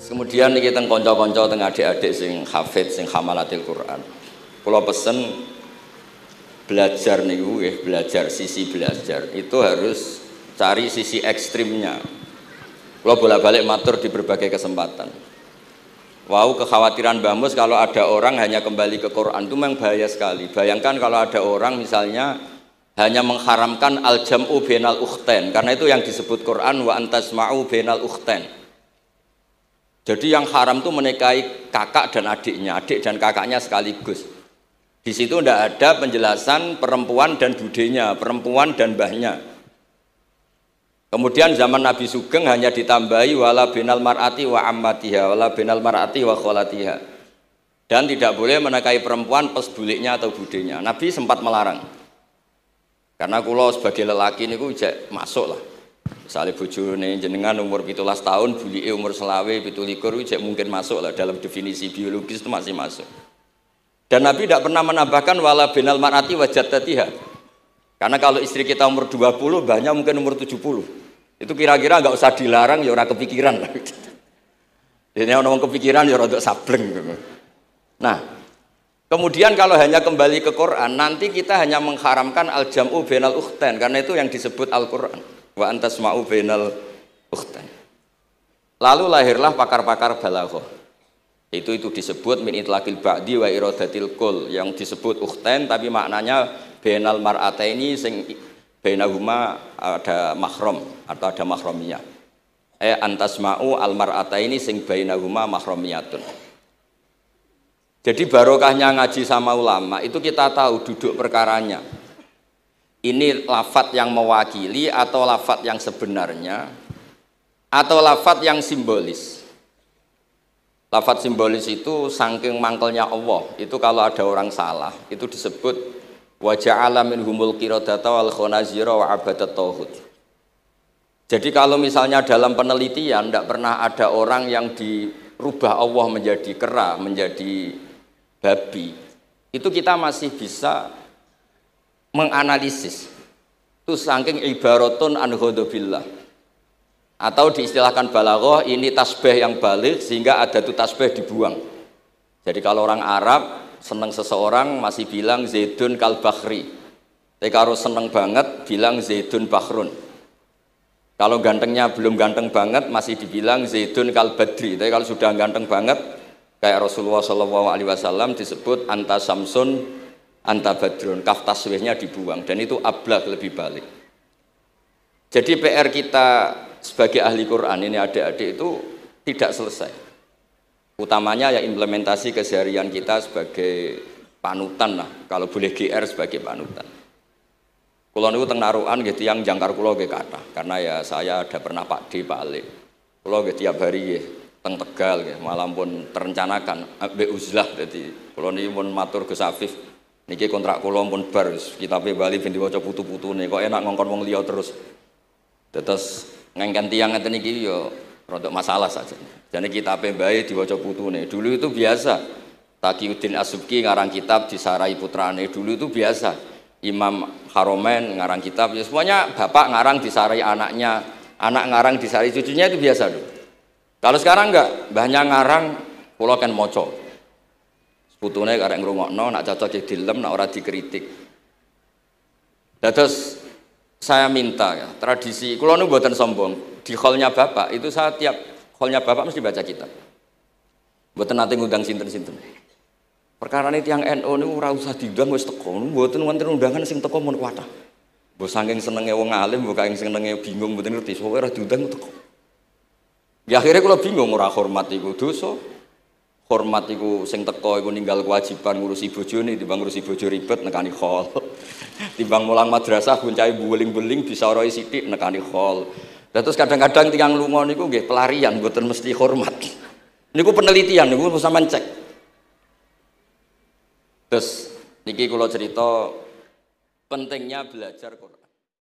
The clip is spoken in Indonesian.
Kemudian niki teng kanca-kanca teng adik-adik sing hafid sing hamalatil Quran. Kula pesen belajar niku nggih, belajar sisi belajar itu harus cari sisi ekstrimnya. Kula bolak-balik matur di berbagai kesempatan. Wow, kekhawatiran Mbah Mus kalau ada orang hanya kembali ke Quran itu memang bahaya sekali. Bayangkan kalau ada orang misalnya hanya mengharamkan al-jam'u bainal ukhtain, karena itu yang disebut Quran wa antasma'u bainal ukhtain. Jadi yang haram itu menikahi kakak dan adiknya, adik dan kakaknya sekaligus. Di situ tidak ada penjelasan perempuan dan budenya, perempuan dan mbahnya. Kemudian zaman Nabi Sugeng hanya ditambahi wala binal mar'ati wa ammatiha, wala binal mar'ati wa kholatiha. Dan tidak boleh menikahi perempuan pas buliknya atau budenya. Nabi sempat melarang. Karena kula sebagai lelaki niku jek masuk lah. Misalnya bojone jenengan umur 17 tahun, bulike umur selawe 17 cek mungkin masuk lah dalam definisi biologis itu masih masuk. Dan Nabi tidak pernah menambahkan wala binal mar'ati wa jaddatiha. Karena kalau istri kita umur 20, banyak mungkin umur 70. Itu kira-kira enggak usah dilarang ya ora kepikiran lah. Jadi orang kepikiran ya rada sableng. Nah, kemudian kalau hanya kembali ke Quran, nanti kita hanya mengharamkan al-jam'u bainal ukhtain, karena itu yang disebut Al-Quran. Wa antasma'u bainal ukhtain. Lalu lahirlah pakar-pakar balaghah. Itu disebut min itlaqil ba'di wa iradatil kul, yang disebut ukhtain tapi maknanya bainal mar'ataini sing bainahuma ada mahram atau ada mahramiyah. Antasma'u al mar'ataini sing bainahuma mahramiyatun. Jadi barokahnya ngaji sama ulama itu kita tahu duduk perkaranya. Ini lafadz yang mewakili atau lafadz yang sebenarnya atau lafadz yang simbolis. Lafadz simbolis itu saking mangkelnya Allah. Itu kalau ada orang salah itu disebut wa ja'ala minhumul qiradata wal khanazira wa abadat tauhid. Jadi kalau misalnya dalam penelitian tidak pernah ada orang yang dirubah Allah menjadi kera, menjadi babi, itu kita masih bisa menganalisis. Itu saking ibaratun an ghadabillah, atau diistilahkan balaghah ini tasbih yang balik sehingga ada tuh tasbih dibuang. Jadi kalau orang Arab senang seseorang masih bilang Zaidun kal bakhri, tapi kalau senang banget bilang Zaidun bakhrun. Kalau gantengnya belum ganteng banget masih dibilang Zaidun kal badri, tapi kalau sudah ganteng banget kayak Rasulullah SAW disebut anta samsun anta badrun, kaf taswihnya dibuang, dan itu ablaq lebih balik. Jadi PR kita sebagai ahli Quran ini adik-adik itu tidak selesai. Utamanya ya implementasi keseharian kita sebagai panutan lah, kalau boleh GR sebagai panutan. Kulo niku teng Narukan nggih tiyang jangkar kulo nggih kathah, karena ya saya ada pernah Pak D, Pak Ali. Kulo nggih tiap hari nggih teng Tegal nggih, malah pun terencanakan ambek uzlah, dadi kulo niki pun matur Gus Afif. Niki kontrak kula pun bar, kitabe Bali ben diwaca putu-putune, kok enak ngongkon wong liya terus. Terus ngengken tiyang ngeten iki ya rada masalah saja. Jane kitabe bae diwaca putune. Dulu itu biasa. Taqiyuddin As-Subki ngarang kitab disarai putrane. Dulu itu biasa. Imam Haromen ngarang kitab, ya semuanya bapak ngarang disarai anaknya, anak ngarang disarai cucunya, itu biasa dulu. Kalau sekarang enggak, mbahnya ngarang kula kan maca. Putune karek ngrungokno, nak cocok dilem, nak ora dikritik. Terus saya minta ya, tradisi kula niku mboten sombong. Di hallnya Bapak itu saya tiap hallnya Bapak mesti baca kitab. Mboten nate ngundang sinten-sinten. Perkarane tiyang NU niku ora usah diundang wis teko. Mboten wonten undangan sing teko mun kuatah. Mbok saking senenge wong alim, mbok saking senenge bingung mboten ngerti, pokoke ora diundang teko. Ya akhirnya kula bingung, ora hormat iku dosa. Hormat iku sing teko iku ninggal kewajiban ngurusi bojone, timbang ngurusi bojo ribet nekani khol. Timbang mulang madrasah buncahe buling-buling bisa roi sithik nekani khol. Terus kadang-kadang tiyang lunga niku nggih pelarian mboten mesti hormat. Niku penelitian niku sampean cek. Terus niki kula cerita pentingnya belajar Quran.